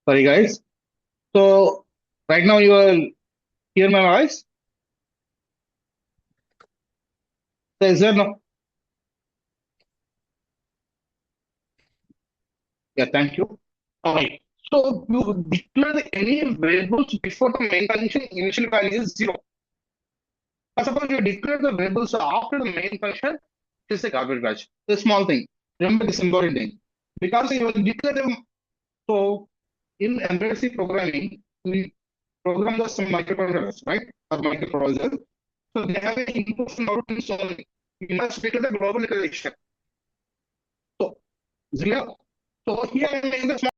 Sorry, guys. So right now you will hear my voice. So is there no? Yeah, thank you. All right. So you declare any variables before the main function initial value is zero. But suppose you declare the variables after the main function, it is a garbage batch. The small thing. Remember this important thing. Because you will declare them. So in embedded C programming, we program the some microcontrollers, right? Or microprocessors. So they have an input and output and so on. You must declare the global declaration. So zero. So here I am in the small.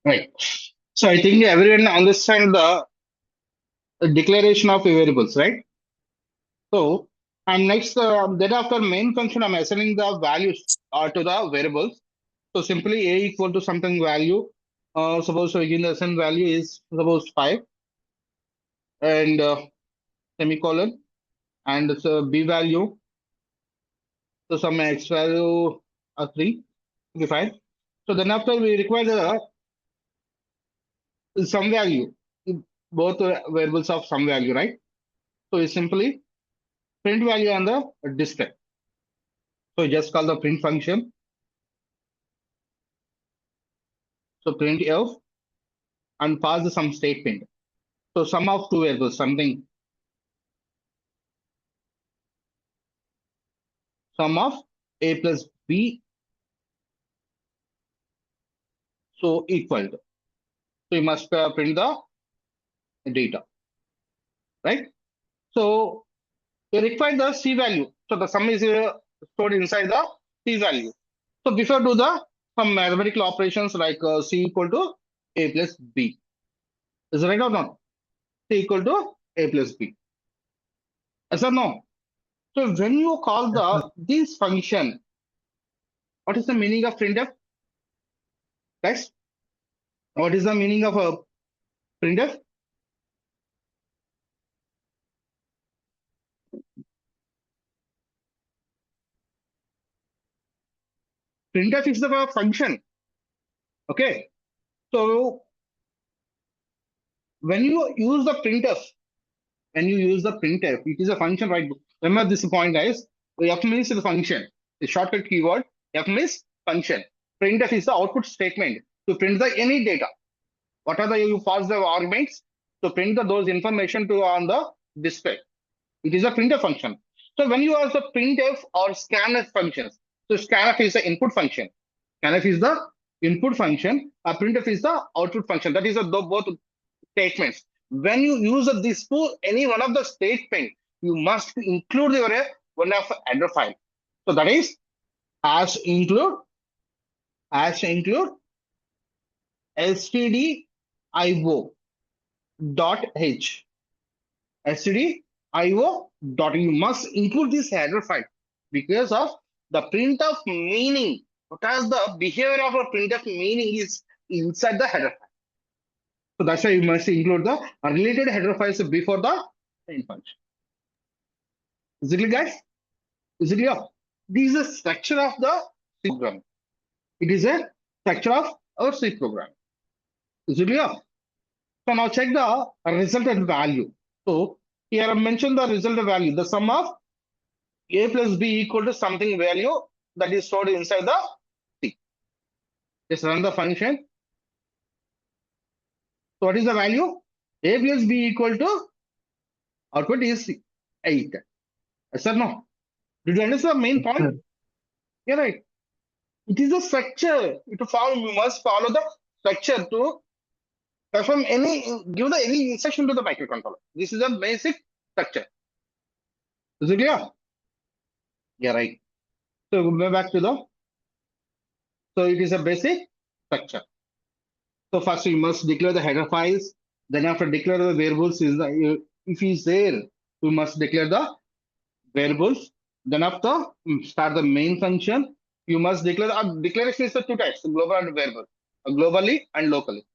Right. So I think everyone understand the declaration of variables, right? So and next, then after main function, I'm assigning the values to the variables. So simply a equal to something value. Suppose so again the assign value is suppose 5 and semicolon and so b value. So some x value 3. Okay, fine. So then after we require some value, both variables of some value, right? So it's simply print value on the display. So you just call the print function. So print f and pass the some statement. So sum of two variables, something sum of a plus b, so equal to. So you must print the data, right? So you require the c value. So the sum is stored inside the c value. So before do the some mathematical operations like c equal to a plus b. Is it right or not? C equal to a plus b. Yes or no? So when you call Yes, sir. this function, what is the meaning of printf? Guys, what is the meaning of a printf? Printf is the function. Okay. So when you use the printf, it is a function, right? Remember this point, guys. F means the function. The shortcut keyword F means function. Printf is the output statement to print the any data. What are the you pass the arguments to print those information to on the display. It is a printf function. So when you use the printf or scanf functions, so scanf is the input function. Scanf is the input function. Printf is the output function. That is both statements. When you use this to any one of the statement, you must include your one of header file. So that is as include stdio dot h stdio dot. You must include this header file because of the print of meaning. What is the behavior of a print of meaning is inside the header file. So that's why you must include the related header files before the main function. Is it clear, guys? Is it clear? This is a structure of the C program. It is a structure of our C program. Is it clear? So now check the resultant value. So here I mentioned the result value, the sum of A plus B equal to something value that is stored inside the C. Just run the function. So what is the value? A plus B equal to output is 8. Yes or no? Did you understand the main point? Yeah, right. It is a structure. You must follow the structure to perform give the any instruction to the microcontroller. This is a basic structure. Is it clear? Yeah, right. So go back to the. So it is a basic structure. So first you must declare the header files. Then after declare the variables if is there, we must declare the variables. Then after start the main function. You must declare the declaration is the two types, global and variable, globally and locally.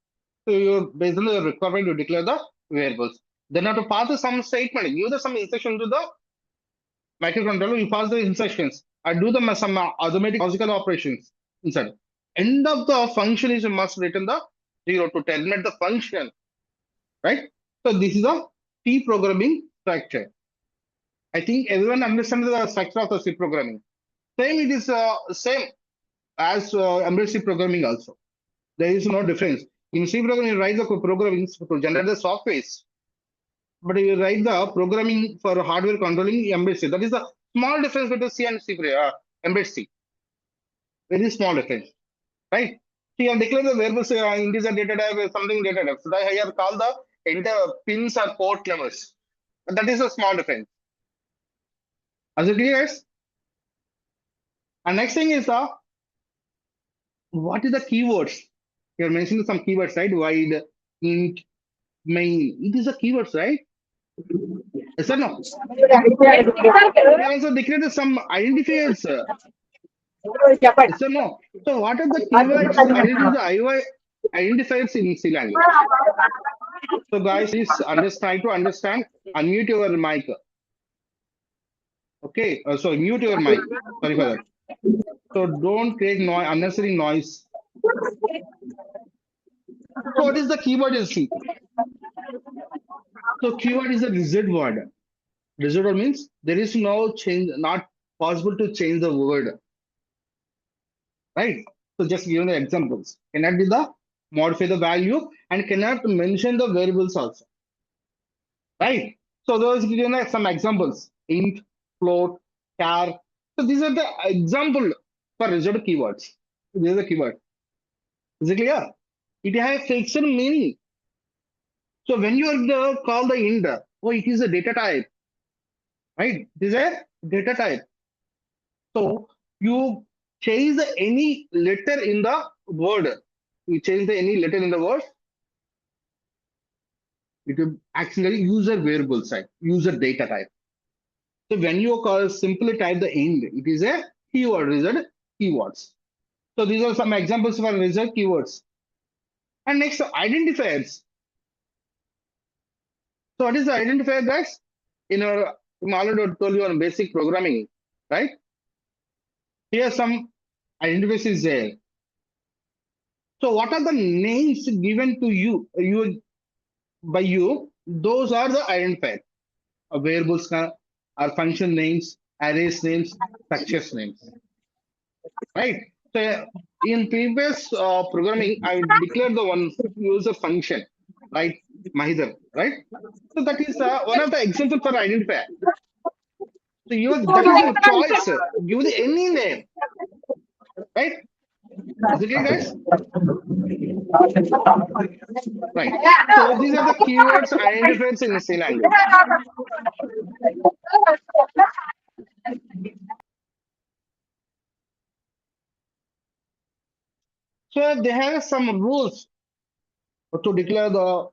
So you based on the requirement you declare the variables. Then after pass some statement, give the some instruction to the microcontroller. You pass the instructions and do the some automatic logical operations inside. End of the function is you must return the 0 to terminate the function, right? So this is a C programming structure. I think everyone understands the structure of the C programming. Same, it is same as embedded C programming also. There is no difference. In C programming, you write the programming to generate the softwares, but you write the programming for hardware controlling embedded C. That is the small difference between C and embedded C. Very small difference, right? So you have declared the variables integer data type, something data type. So I have called the entire pins or port numbers. That is a small difference. As it clear, guys? And next thing is what is the keywords? You are mentioning some keywords, right? Wide, int, main. It is a keywords, right? Yes or no? We also declared some identifiers. Yes or no? So what are the keywords identifiers in C language? So guys, please try to understand. Unmute your mic. Okay. So mute your mic. Sorry for that. So don't create unnecessary noise. So what is the keyword in C? So keyword is a rigid word. Rigid word means there is no change, not possible to change the word. Right? So just give the examples. Cannot be the modify the value and cannot mention the variables also. Right? So those give you some examples. Int, float, char. So these are the example for rigid keywords. This is a keyword. Is it clear? It has fixed meaning. So when you are call the int, oh, it is a data type, right? This is a data type. So you change any letter in the word. You change any letter in the word. It will actually user variable side, user data type. So when you call simply type the int, it is a keyword result keywords. So these are some examples for result keywords. And next identifiers. So what is the identifier, guys? In our I already told you on basic programming, right? Here some identifiers is there. So what are the names given to you by you? Those are the identifiers. Variables are function names, arrays names, structures names, right? So in previous programming, I declared the one user function, right? Mahidar, right? So that is one of the example for identifier. So that is your choice. Give the any name, right? Is it clear, guys? Right. So these are the keywords identifiers in C language. So they have some rules to declare the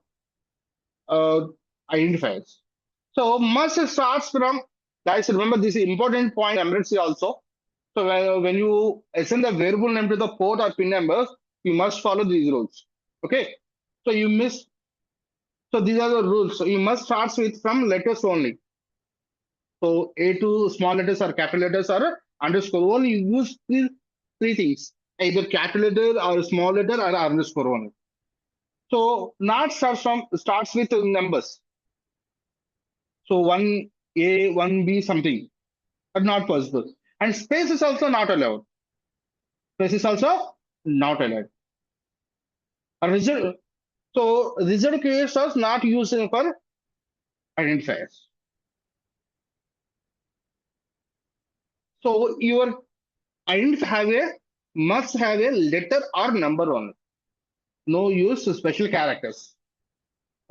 uh, identifiers. So must starts from, guys, remember this important point embedded C also. So when you assign the variable name to the port or pin numbers, you must follow these rules. Okay. So you miss. So these are the rules. So you must start with from letters only. So A2 small letters or capital letters or underscore. Only you use these three things, either capital letter or small letter or underscore only. So not starts with numbers. So 1A, 1B something. are not possible. And space is also not allowed. Space is also not allowed. A result, so result keywords are not used for identifiers. So your identifier have a must have a letter or number on it. No use to special characters.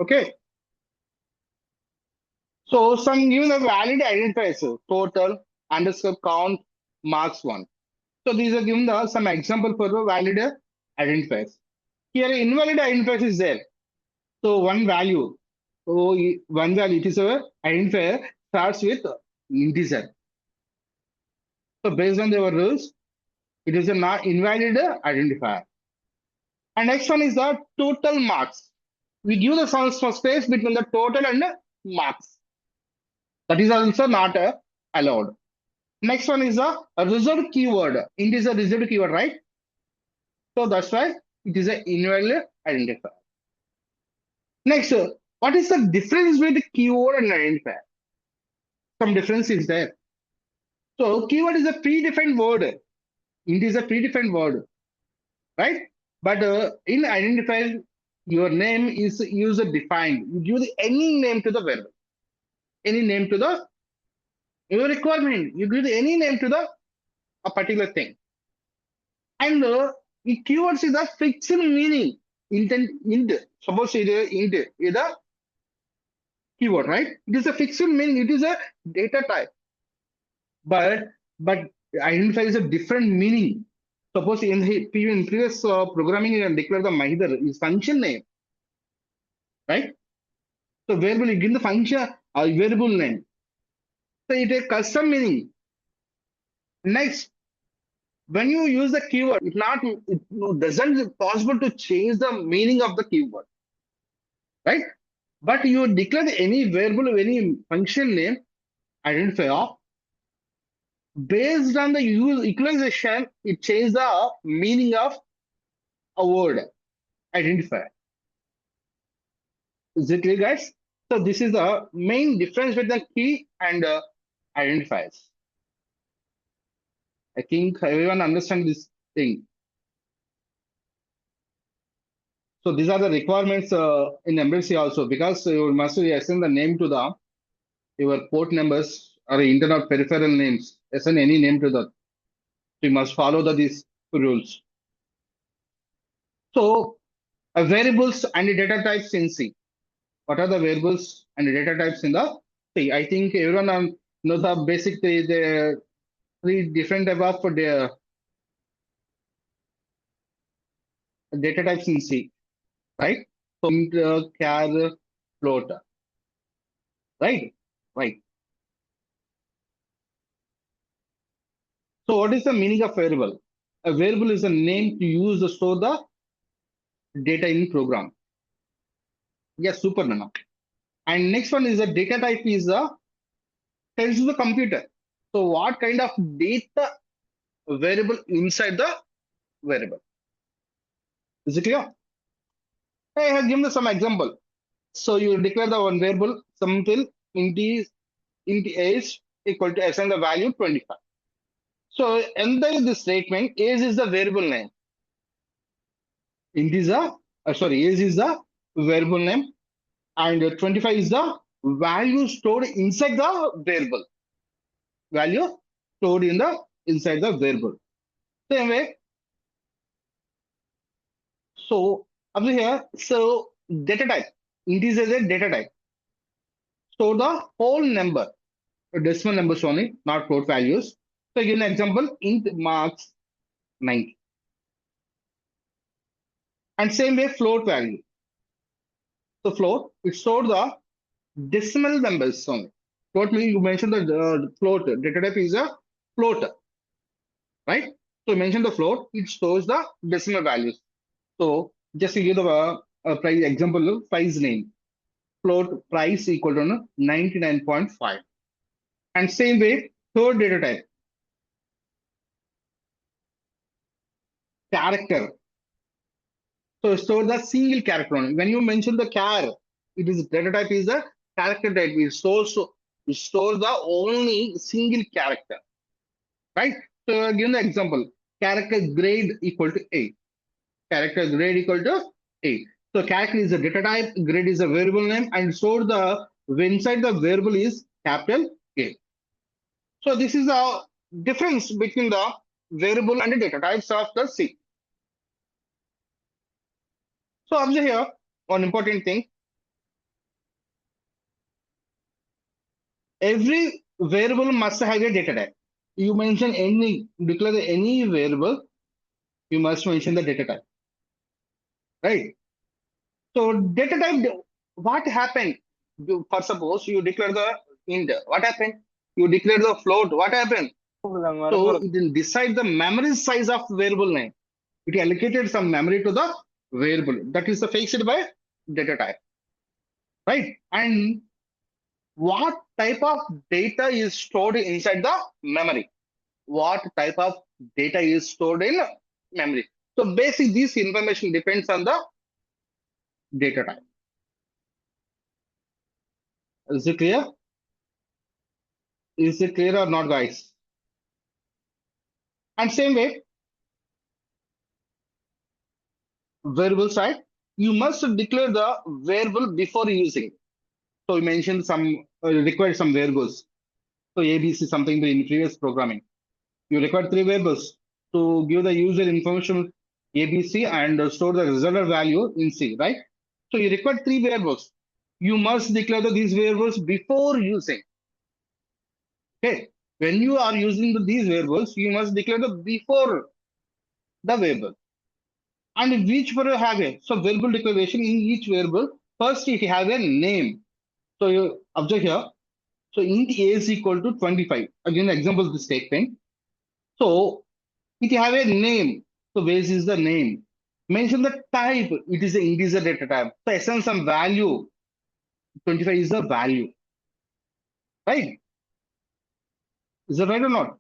Okay. So some given a valid identifiers, total, underscore, count, marks one. So these are given the some example for the valid identifiers. Here invalid identifiers is there. So one value. So one value, it is a identifier starts with integer. So based on their rules, it is a not invalid identifier. And next one is the total marks. We give the some space between the total and marks. That is also not allowed. Next one is a reserved keyword. Int is a reserved keyword, right? So that's why it is an invalid identifier. Next, what is the difference between keyword and identifier? Some difference is there. So keyword is a predefined word. Int is a predefined word, right? But in identifier, your name is user defined. You give any name to the variable, any name to the your requirement. You give any name to the a particular thing. And keywords is a fixed meaning. Int. Suppose it is int is a keyword, right? It is a fixed meaning. It is a data type. But identify is a different meaning. Suppose in previous programming, you declare the Mahidar is function name, right? So variable you give the function variable name. So it is custom meaning. Next, when you use the keyword, it doesn't possible to change the meaning of the keyword, right? But you declare any variable, any function name identifier based on the use equalization, it changes the meaning of a word identifier. Is it clear, guys? So this is the main difference between the key and identifiers. I think everyone understands this thing. So these are the requirements in embassy also, because you must assign the name to the your port numbers or internet peripheral names. Assign any name to that. So you must follow these rules. So variables and data types in C. What are the variables and data types in the C? I think everyone knows the basic the three different type of the data types in C, right? So int, char, float, right? Right. So what is the meaning of variable? A variable is a name to use to store the data in program. Yes, super nana. And next one is the data type is the tells you the computer. So what kind of data variable inside the variable? Is it clear? I have given some example. So you declare the one variable something int age equal to assign the value 25. So under this statement, age is the variable name. Int is the age is the variable name, and 25 is the value stored inside the variable. Value stored in the inside the variable. Same way. So over here, so data type. Int is a data type. So the whole number, decimal numbers only, not float values. So give an example, int marks 90. And same way float value. So float, it stored the decimal numbers only. Float means you mentioned the float. Data type is a float, right? So you mentioned the float, it stores the decimal values. So just to give the price example, price name. Float price equal to 99.5. And same way, third data type, character. So store the single character only. When you mention the char, it is data type is the character type. It stores store the only single character, right? So given the example, character grade equal to 8. Character grade equal to 8. So character is a data type, grade is a variable name, and store the inside the variable is capital A. So this is the difference between the variable and the data types of the C. So observe here one important thing. Every variable must have a data type. You mention any, declare any variable, you must mention the data type, right? So data type, what happened? For suppose you declare the int, what happened? You declare the float, what happened? So it will decide the memory size of variable name. It allocated some memory to the variable. That is the fixed by data type, right? And what type of data is stored inside the memory? What type of data is stored in memory? So basically, this information depends on the data type. Is it clear? Is it clear or not, guys? And same way, variable side, you must declare the variable before using. So we mentioned some required some variables. So ABC something in previous programming. You require three variables to give the user information ABC and store the resultant value in C, right? So you require three variables. You must declare these variables before using. Okay. When you are using these variables, you must declare the before the variable. And which variable have a so variable declaration in each variable. First, it have a name. So you observe here. So int a is equal to 25. Again, the example of the statement. So it have a name. So base is the name. Mention the type. It is an integer data type. So assign some value. 25 is the value. Right? Is that right or not?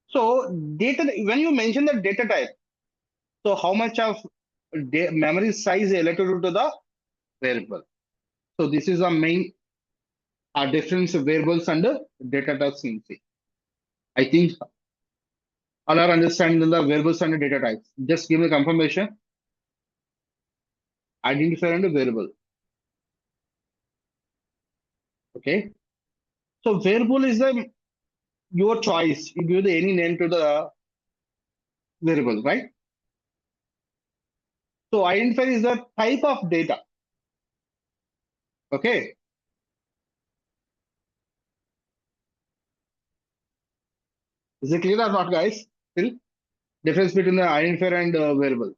So data when you mention the data type, so how much of memory size related to the variable? So this is the main difference of variables and data types in C. I think all are understanding the variables and data types. Just give me confirmation. Identifier and variable. Okay. So variable is the your choice. You give the any name to the variable, right? So identifier is the type of data. Okay. Is it clear or not, guys? Still difference between the identifier and variable.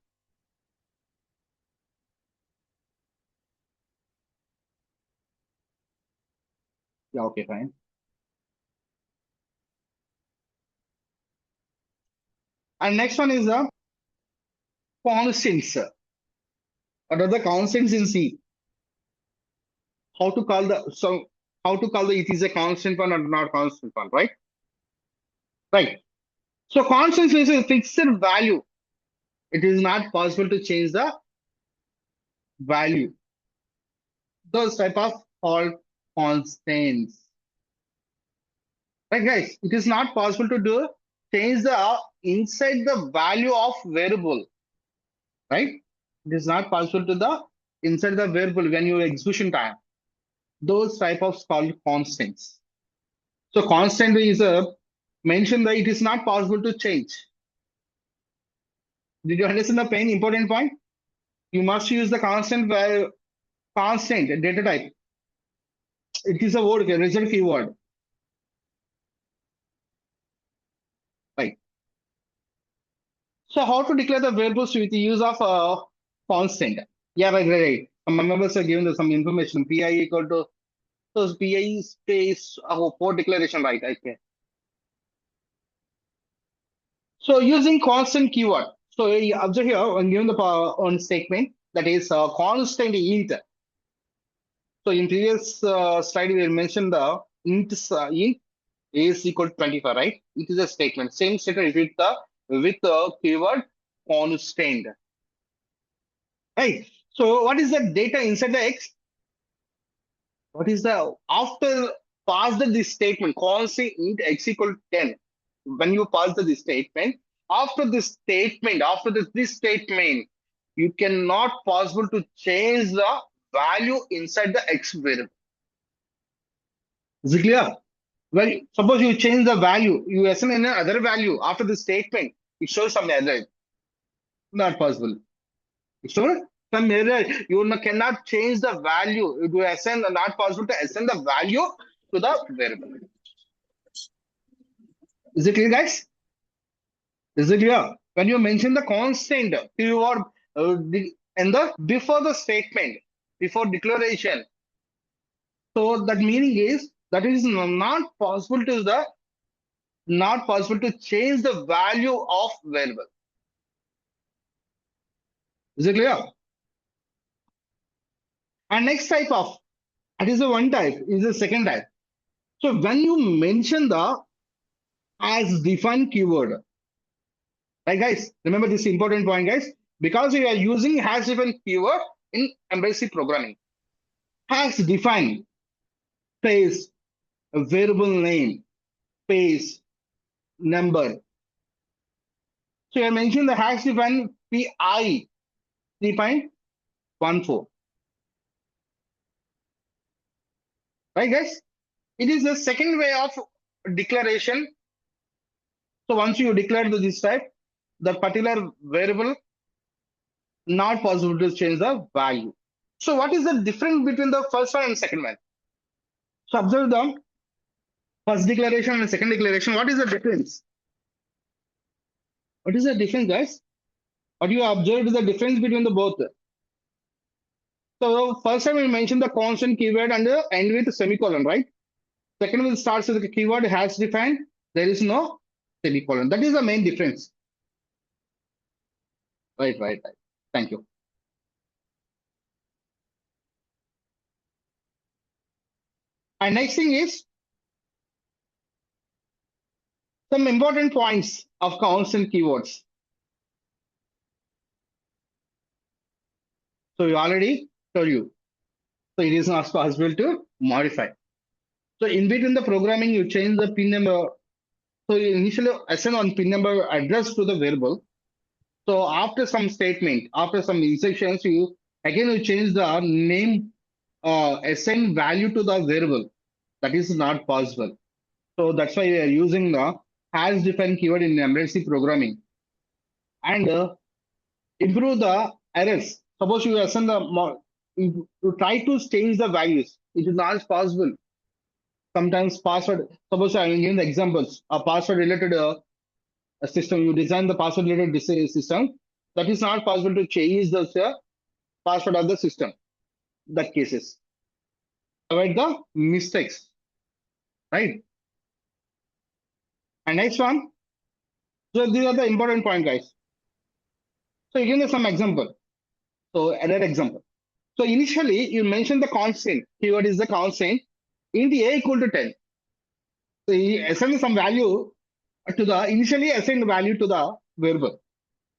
Yeah. Okay. Fine. And next one is the constants. What are the constants in C? How to call the how to call the it is a constant one or not constant one, right? Right. So constant is a fixed value. It is not possible to change the value. Those type of called constants. Right, guys? It is not possible to do change the inside the value of variable, right? It is not possible to the inside the variable when you execution time. Those type of called constants. So constant is a mention that it is not possible to change. Did you understand the pain important point? You must use the constant value, constant data type. It is a word, a result keyword. Right. So how to declare the variables with the use of constant? Yeah, right. Some members are given some information. Pi equal to so Pi space port declaration, right? Okay. So using constant keyword. So observe here when given the on statement that is constant int. So in previous slide we mentioned the int is equal to 25, right? It is a statement. Same statement with the keyword constant. Right. So what is the data inside the X? What is the after pass this statement constant int x equal to 10? When you pass this statement, after this statement, you cannot possible to change the value inside the x variable. Is it clear? Well, suppose you change the value, you assign another value after the statement, it shows some error. Not possible. It shows some error. You cannot change the value. You assign, not possible to assign the value to the variable. Is it clear, guys? Is it clear? When you mention the constant keyword and the before the statement, before declaration, so that meaning is that it is not possible to change the value of variable. Is it clear? And next type of, that is the one type, is the second type. So when you mention the as defined keyword, right guys, remember this important point guys, because we are using has defined keyword in embedded C programming. Has defined space, a variable name, space, number. So you mentioned the hash defined PI 3.14. Right, guys? It is the second way of declaration. So once you declare this type, the particular variable not possible to change the value. So what is the difference between the first one and second one? So observe the first declaration and second declaration. What is the difference? What is the difference, guys? What you observed is the difference between the both. So first time we mentioned the constant keyword and end with semicolon, right? Second one starts with the keyword has defined. There is no semicolon. That is the main difference. Right. Thank you. And next thing is some important points of constant keywords. So we already told you. So it is not possible to modify. So in between the programming, you change the pin number. So you initially assign on pin number address to the variable. So after some statement, after some instructions, you change the name assign value to the variable. That is not possible. So that's why we are using the has defined keyword in embedded C programming. And improve the errors. Suppose you assign you try to change the values. It is not possible. Sometimes password, suppose I am giving the examples, a password related a system, you design the password related system, that is not possible to change the password of the system. That cases. Avoid the mistakes, right? And next one, so these are the important point, guys. So you give me some example. So another example. So initially you mentioned the constant, keyword is the constant, int a equal to 10. So he assigned some value to the, initially assigned value to the variable.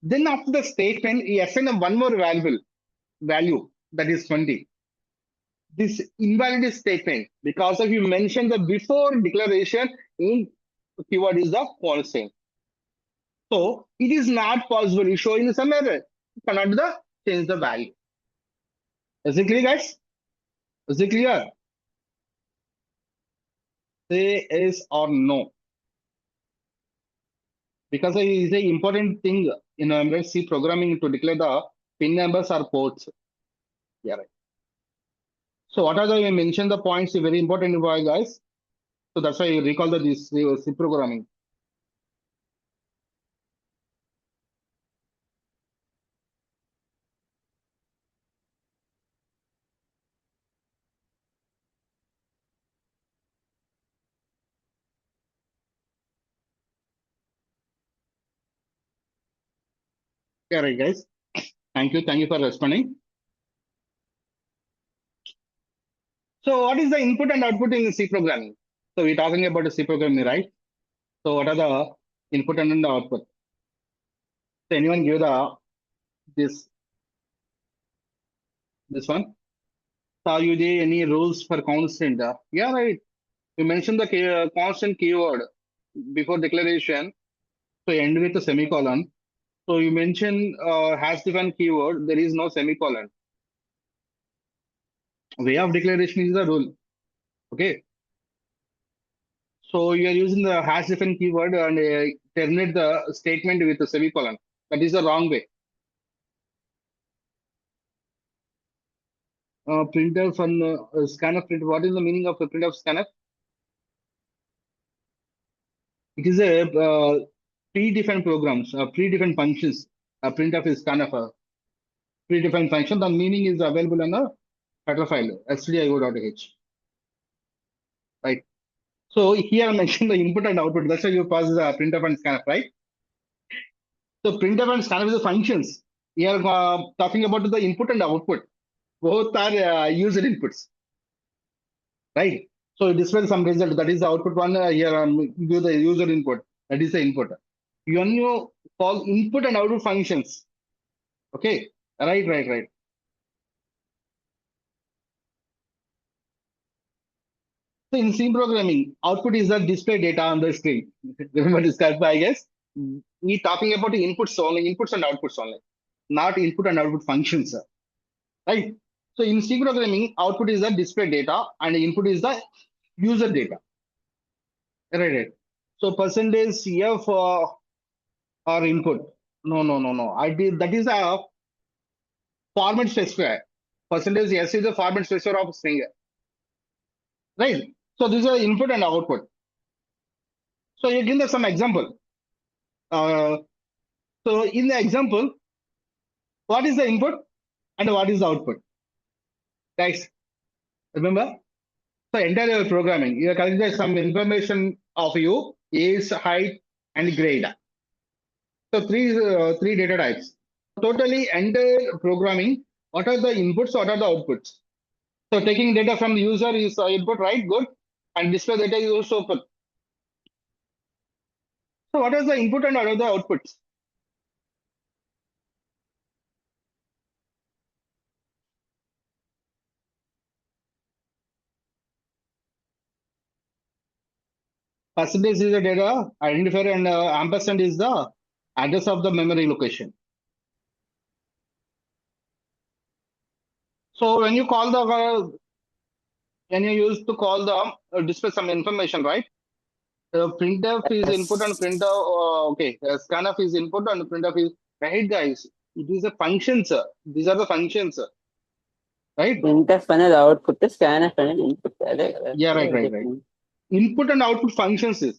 Then after the statement, he assigned one more value that is 20. This invalid statement, because of you mentioned the before declaration in keyword is the constant. So it is not possible. You showing some error. You cannot change the value. Is it clear, guys? Is it clear? Say yes or no. Because it is an important thing in embedded C programming to declare the pin numbers or ports. Yeah, right. So what are the, we mentioned the points, very important for you guys. So that's why you recall this C programming. Yeah, right, guys. Thank you for responding. So what is the input and output in C programming? So we're talking about the C programming, right? So what are the input and the output? So anyone give the this one? Saw you there any rules for constant? Yeah, right. You mentioned the constant keyword before declaration. So end with a semicolon. So you mentioned hash define keyword. There is no semicolon. Way of declaration is the rule. Okay. So you are using the hash define keyword and terminate the statement with a semicolon. That is the wrong way. Printf and scanf print. What is the meaning of the printf scanf? It is a predefined programs, predefined functions. Printf is scanf, predefined function. The meaning is available in a header file, stdio.h. Right. So here I mentioned the input and output. That's why you pass the printf and scanf, right? So printf and scanf is the functions. We are talking about the input and output. Both are user inputs, right? So it displays some result. That is the output one. Here give the user input. That is the input. When you call input and output functions, okay, right. So in C programming, output is the display data on the screen. Remember this, I guess. We talking about the inputs only, inputs and outputs only, not input and output functions, right? So in C programming, output is the display data and input is the user data, right? So percentage F or input. No. I did that is a format specifier. Percentage S is the format specifier of string, right? So these are input and output. So you give them some example. Uh, so in the example, what is the input and what is the output? Guys, remember? So entire programming, you are collecting some information of you, age, height, and grade. So three data types. Totally entire programming. What are the inputs? What are the outputs? So taking data from the user is input, right? Good. And display data is also output. So what is the input and what are the outputs? Percentage is the data identifier and ampersand is the address of the memory location. So when you call the when you use to call the display some information, right? Printf is input and printf. Okay, scanf is input and printf is right, guys. It is a functions. These are the functions, right? printf అనేది output scanf అనేది input అదే కదా Yeah, right. Input and output functions is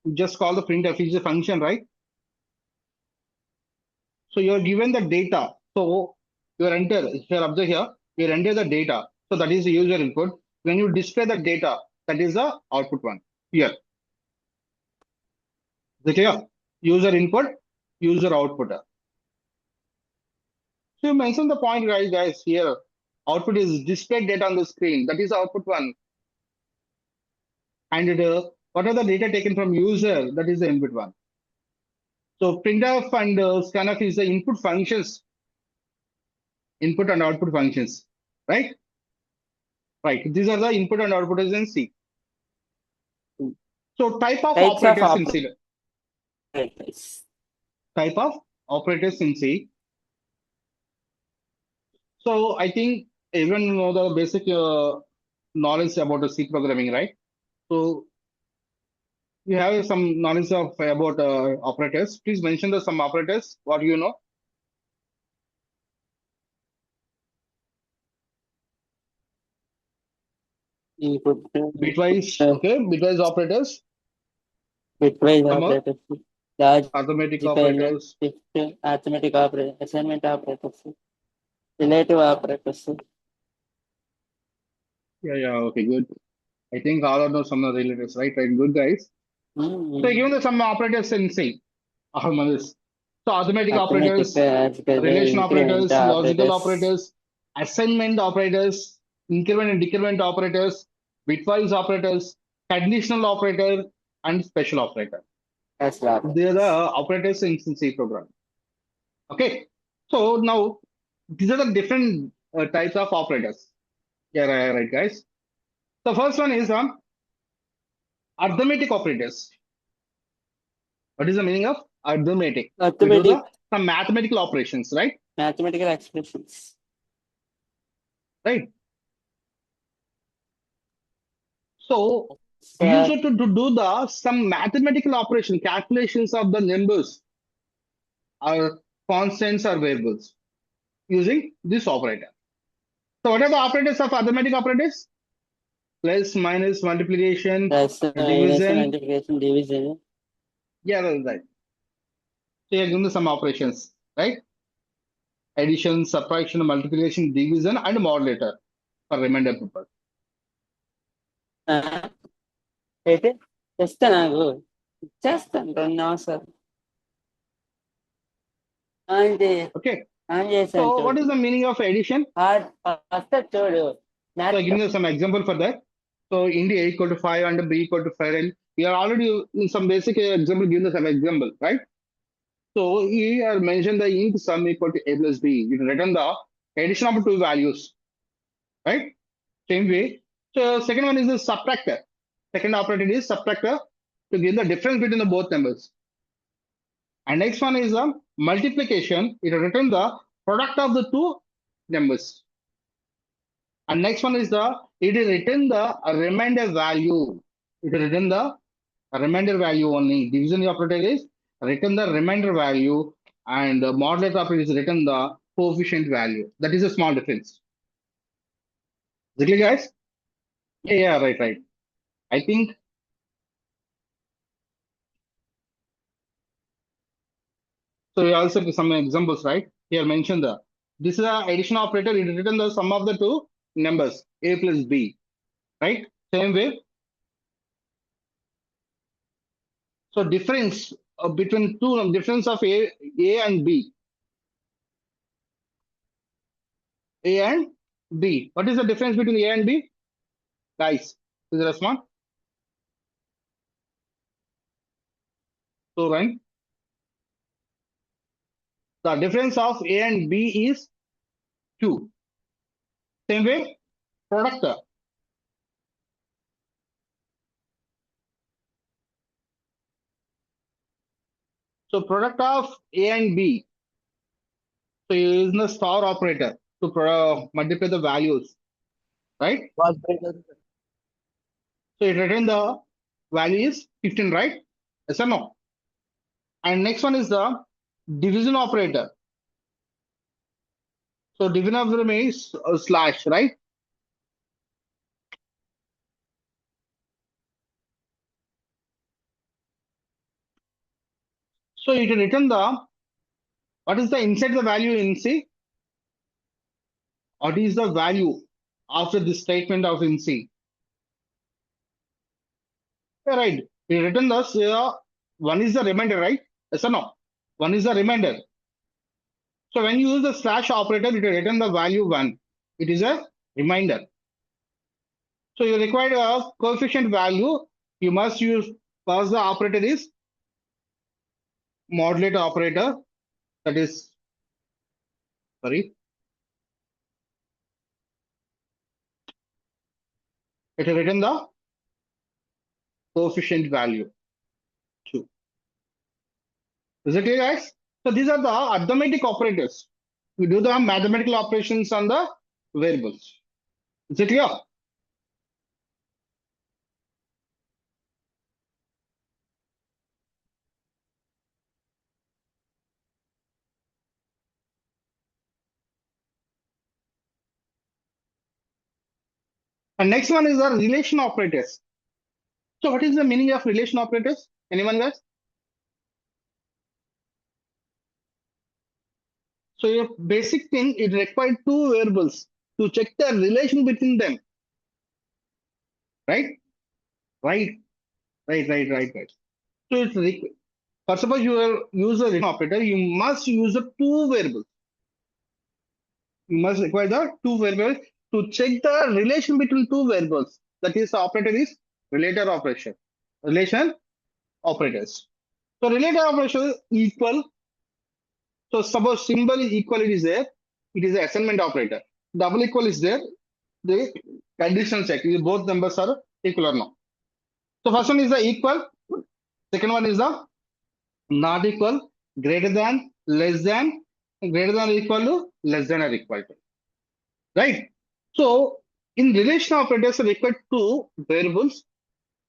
you just call the printf is a function, right? So you are given the data. So you are enter here observe here. You enter the data. So that is the user input. When you display the data, that is the output one. Here. Is it clear? User input, user output. So you mentioned the point, right, guys? Here, output is displayed data on the screen. That is the output one. And what are the data taken from user? That is the input one. So printf and scanf is the input functions, input and output functions, right? Right. These are the input and output in C. So type of Types of operators in C. operators. Type of operators in C. So I think everyone know the basic knowledge about the C programming, right? So you have some knowledge of about operators. Please mention the some operators. What do you know? Input, Bitwise, okay. Bitwise operators. bitwise Some more operators, large arithmetic multiplier, operators. shift, arithmetic operators, assignment operators, relative operators. Yeah. Okay, good. I think all of those some of the relatives, right? Right, good guys. So given the some operators in C, Ahmadis. So arithmetic Arithmetic, operators, algebra, relation increment operators, logical operators, operators, assignment operators, increment and decrement operators, bitwise operators, conditional operator, and special operator. special They are operators. the operators in C program. Okay. So now these are the different types of operators. Yeah, right, guys. The first one is arithmetic operators. What is the meaning of arithmetic? We do Arithmetic, some mathematical operations, right? mathematical expressions. Right. So we Uh, use it to do the some mathematical operation calculations of the numbers or constants or variables using this operator. So what are the operators of arithmetic operators? Plus, minus, multiplication, That's addition, division. multiplication, division. Yeah, right. So you're given some operations, right? Addition, subtraction, multiplication, division, and modulator for remainder purpose. అయితే చేస్తా నాకు చేస్తాను 2 నిమిషాలు ఇది Okay. On చేశాను So what చూడు is the meaning of addition? వస్తా చూడు So give me some example for that. So int a equal to 5 and b equal to 5, and we are already in some basic example given some example, right? So here mentioned the int sum equal to a plus b. You can return the addition of two values, right? Same way. So second one is the subtractor. Second operator is subtractor to give the difference between the both numbers. And next one is multiplication. It will return the product of the two numbers. And next one is it will return the remainder value. It will return the remainder value only. Division operator is return the remainder value, and the modulator operator is return the coefficient value. That is a small difference. Is it clear, guys? Yeah, right. I think so. We also have some examples, right? Here mentioned this is a addition operator. It will return the sum of the two numbers a plus b, right? Same way. So difference between two difference of a and b. A and B. What is the difference between A and B? Guys, is the response? So, right? The difference of A and B is 2. Same way, product. So, product of A and B. So, you use the star operator to multiply the values, right? So, it return the value is 15, right? Yes or no? And next one is the division operator. So, division operator is slash, right? So, it will return the what is the inside the value in C? What is the value after this statement of in C? Yeah, right. We written thus one is the remainder, right? Yes or no? One is the remainder. So when you use the slash operator, it will return the value 1. It is a reminder. So you require a coefficient value. You must use first the operator is modulator operator. That is sorry. It will return the coefficient value 2. Is it clear, guys? So these are the arithmetic operators. We do the mathematical operations on the variables. Is it clear? And next one is the relation operators. So what is the meaning of relation operators? Anyone, guys? So your basic thing, it required two variables to check the relation between them. Right? Right. So it's for suppose you use a relation operator, you must use the two variables. You must require the two variables to check the relation between two variables. That is, the operator is relator operation. Relation operators. So relator operation equal. So suppose symbol equal it is there. It is an assignment operator. double equal is there, the conditional check. If both numbers are equal or not. So first one is the equal, second one is the not equal, greater than, less than, greater than or equal to, less than or equal to. Right? So in relation operators require two variables,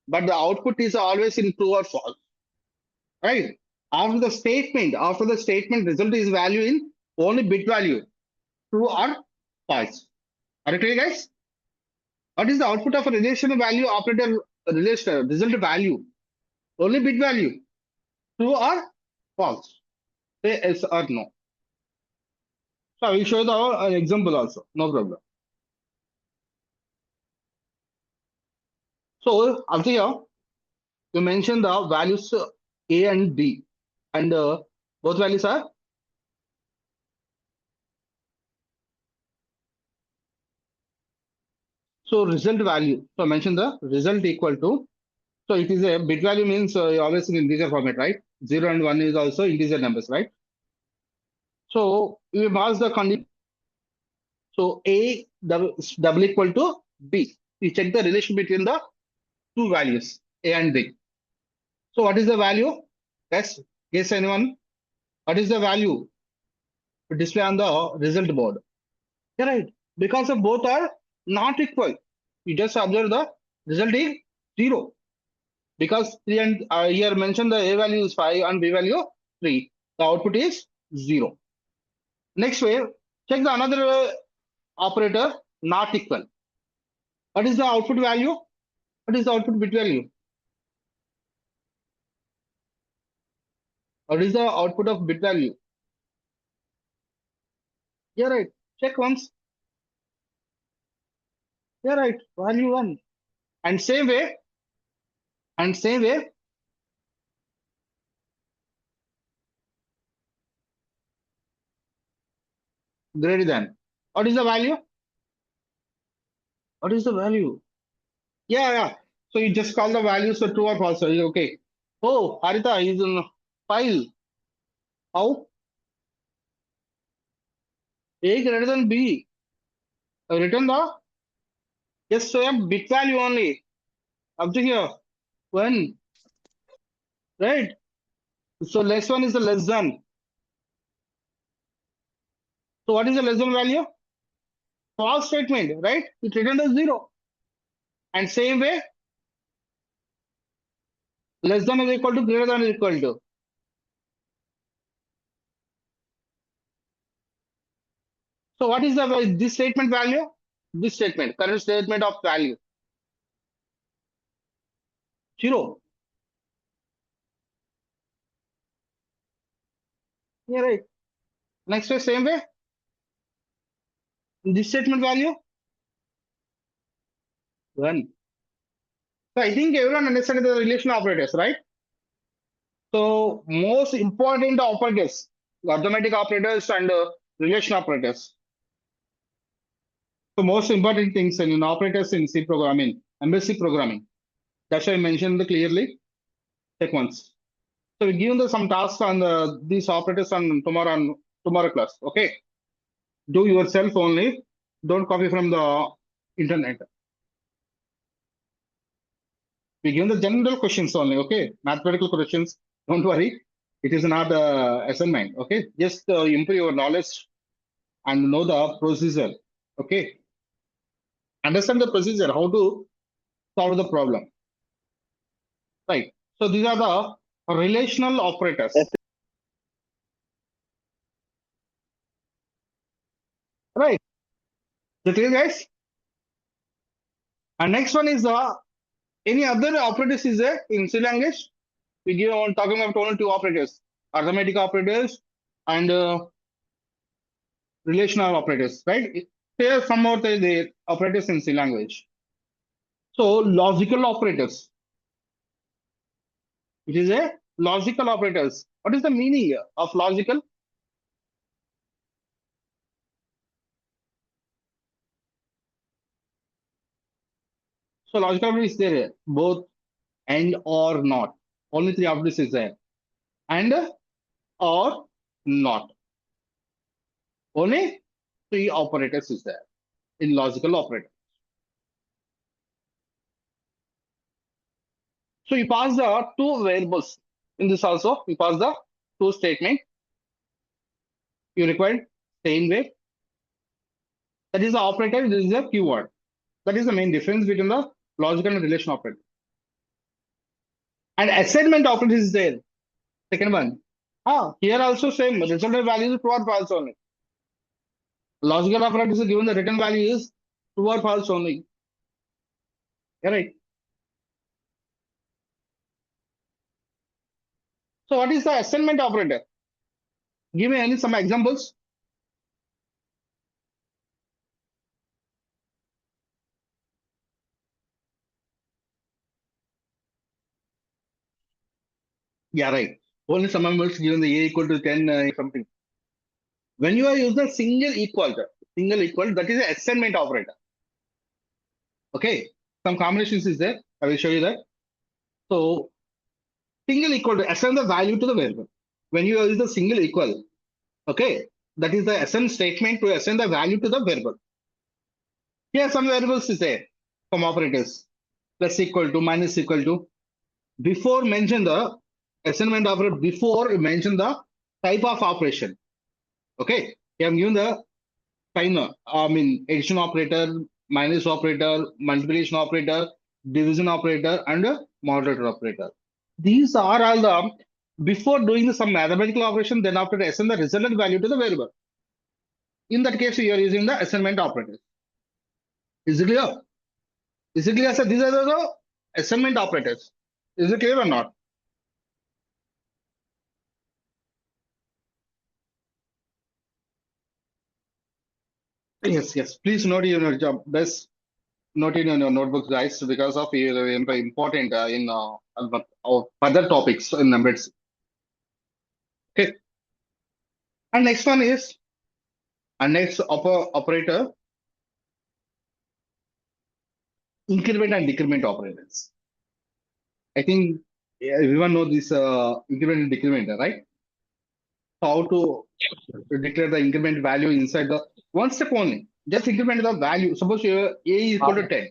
but the output is always in true or false. Right? After the statement, result is value in only bit value, true or false. Are you clear, guys? What is the output of a relational value operator relation result value? Only bit value, true or false. Say yes or no. So I will show the example also, no problem. So after here, you mention the values A and B, and both values are so result value. So mention the result equal to. So it is a bit value means always in integer format, right? 0 and 1 is also integer numbers, right? So we pass the condition. So A double equal to B. We check the relation between the two values, A and B. So what is the value? Yes, guess anyone. What is the value to display on the result board? Yeah, right. Because of both are not equal. You just observe the result is 0. Because 3 and here mentioned the A value is 5 and B value 3. The output is 0. Next way, check the another operator not equal. What is the output value? What is the output bit value? What is the output of bit value? Yeah, right. Check once. Yeah, right. Value 1. And same way, greater than. What is the value? What is the value? Yeah, yeah. So you just call the values for true or false. So okay. Oh, Harita is in file. How? A greater than B. Written the yes, so a bit value only. Up to here. 1. Right? So less one is the less than. So what is the less than value? False statement, right? It returned as 0. And same way, less than is equal to greater than is equal to. So what is the this statement value? This statement, current statement of value. 0. Yeah, right. Next way, same way. This statement value 1. So I think everyone understands the relation operators, right? So most important operators, arithmetic operators and relation operators. So most important things in operators in C programming, MSc programming. That's why I mentioned clearly. Check once. So we given some tasks on these operators on tomorrow class. Okay. Do yourself only. Don't copy from the internet. We given the general questions only. Okay. Mathematical questions. Don't worry. It is not assignment. Okay. Just improve your knowledge and know the procedure. Okay. Understand the procedure, how to solve the problem. Right. So these are the relational operators. Right. The clear, guys? And next one is any other operators is there in C language? We give on talking about only two operators, arithmetic operators and relational operators, right? There are some more the operators in C language. So logical operators. It is a logical operators. What is the meaning of logical? So logical is there both and or not. Only three operators is there. And or not. Only three operators is there. in logical operator. So you pass the two variables in this also. You pass the two statement. You require same way. That is the operator. This is the keyword. That is the main difference between the logical and relation operator. And assignment operator is there. Second one. Here also same. Resultant value is true or false only. Logical operator is given the return value is true or false only. Yeah, right. So what is the assignment operator? Give me some examples. Yeah, right. Only some examples given the a equal to 10 something. When you are using single equal, that is an assignment operator. Okay, some combinations is there. I will show you that. So single equal to assign the value to the variable. When you use the single equal, okay, that is the assign statement to assign the value to the variable. Here some variables is there from operators. Plus equal to, minus equal to. Before mention the assignment operator, before you mention the type of operation. Okay, you have given the sign, addition operator, minus operator, multiplication operator, division operator, and a moderator operator. These are all the before doing some mathematical operation, then after assign the resultant value to the variable. In that case, you are using the assignment operators. Is it clear? Is it clear, sir? These are the assignment operators. Is it clear or not? Yes, yes. Please note in your job. Best note in your notebooks, guys, because of important in our further topics in embedded. Okay. And next one is next operator, increment and decrement operators. I think everyone knows this increment and decrement, right? How to declare the increment value inside the one step only. Just increment the value. Suppose a is equal to 10.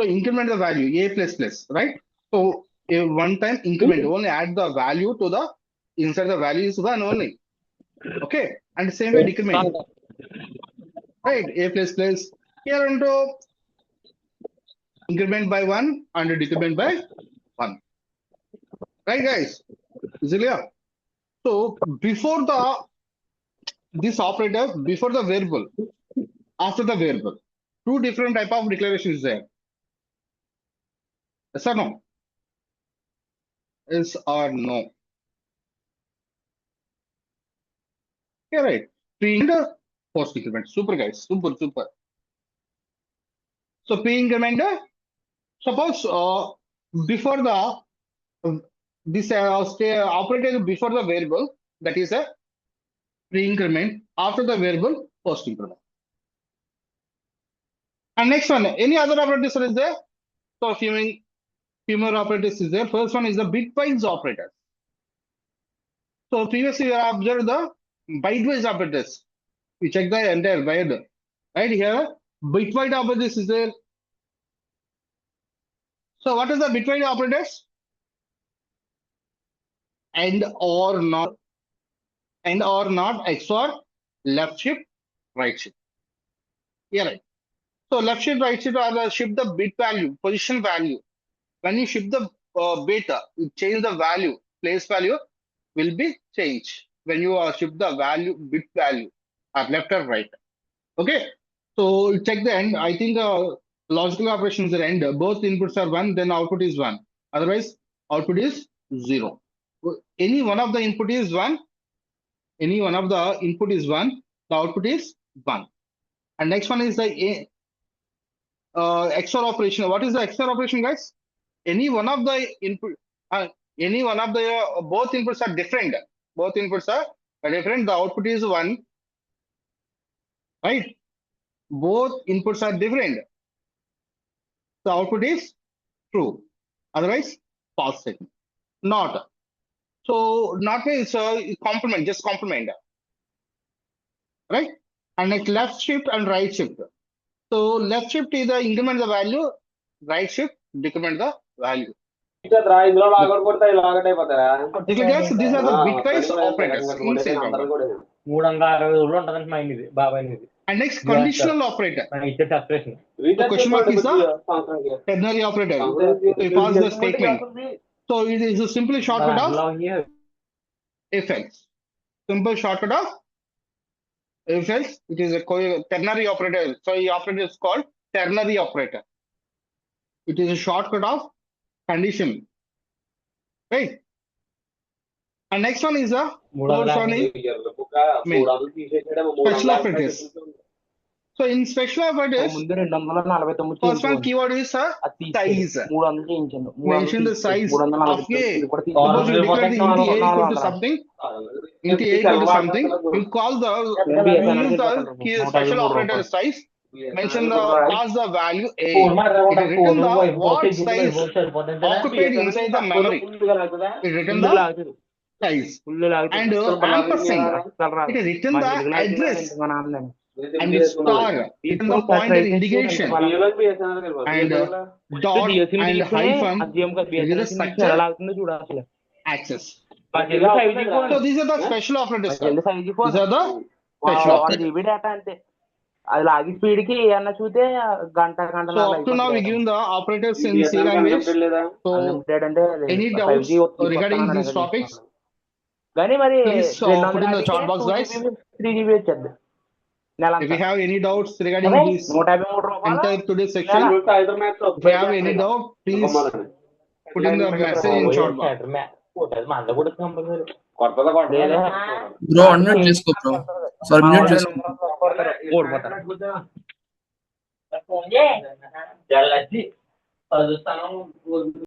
So increment the value a plus plus, right? So a one time increment only add the value to the inside the value is one only. Okay, and same way decrement, right? A plus plus here into increment by one and decrement by one, right, guys? Is it clear? So before the this operator, before the variable, after the variable, two different type of declarations there. Yes or no? Yes or no? Yeah, right. Pre and post increment. Super, guys. Super, super. So pre increment. Suppose before the this operator before the variable, that is a pre increment. After the variable, post increment. And next one, any other operators is there? So few more operators is there. First one is the bitwise operator. So previously we have observed the bitwise operators. We check the entire word. Right here, bitwise operators is there. So what is the bitwise operators? And or not, XOR, left shift, right shift. Yeah, right. So left shift, right shift are the shift the bit value, position value. When you shift the beta, you change the value, place value will be changed when you shift the value, bit value, or left or right. Okay. So check the end. I think logical operations are end. Both inputs are one, then output is one. Otherwise, output is zero. Any one of the input is one. Any one of the input is one. The output is one. And next one is the XOR operation. What is the XOR operation, guys? Any one of the input, any one of the both inputs are different. Both inputs are different. The output is one, right? Both inputs are different. The output is true. Otherwise, false statement. Not. So not means complement, just complement, right? And next left shift and right shift. So left shift is the increment the value, right shift decrement the value. ఇందులో logout కొడతా logout అయిపోతారా Guys, these are the bitwise operators in C program. 360 ఉంటుందంటే mind ఇది బాబాయ్ ఇది And next conditional operator. మనకి ఇచ్చే separation The question mark is the ternary operator. So it follows the statement. So it is a simple shortcut of if else. Simple shortcut of if else. It is a ternary operator. So the operator is called ternary operator. It is a shortcut of condition. Right. And next one is the third one is special operators. So in special operators, ముందు 249 first one keyword is size. 300 చేయించండు Mention the size of A. ఇది కూడా Suppose you declare the int A equal to something, int A equal to something, you call the you use the key special operator size. Mention the pass the value A. It is written the what size occupied inside the memory. It is written the size and ampersand. It is written the address and the star. Written the pointer indication and dot and hyphen. It is the structure access. So these are the special operators. These are the special operators. Data అంటే అది లాగి speed కి ఏమన్నా చూస్తే గంట గంట So up to now we given the operators in C language. So అంటే any doubts regarding these topics? కానీ మరి Please put in the chat box, guys. 3GB వచ్చేది నెల If you have any doubts regarding this 153 రూపాయలు entire today's section, if you have any doubt, please put in the message in chat box. మన కూడా compulsory కొత్తదా bro unmute చేసుకో bro sorry mute చేసుకో ఓడిపోతారు phone చేయాలి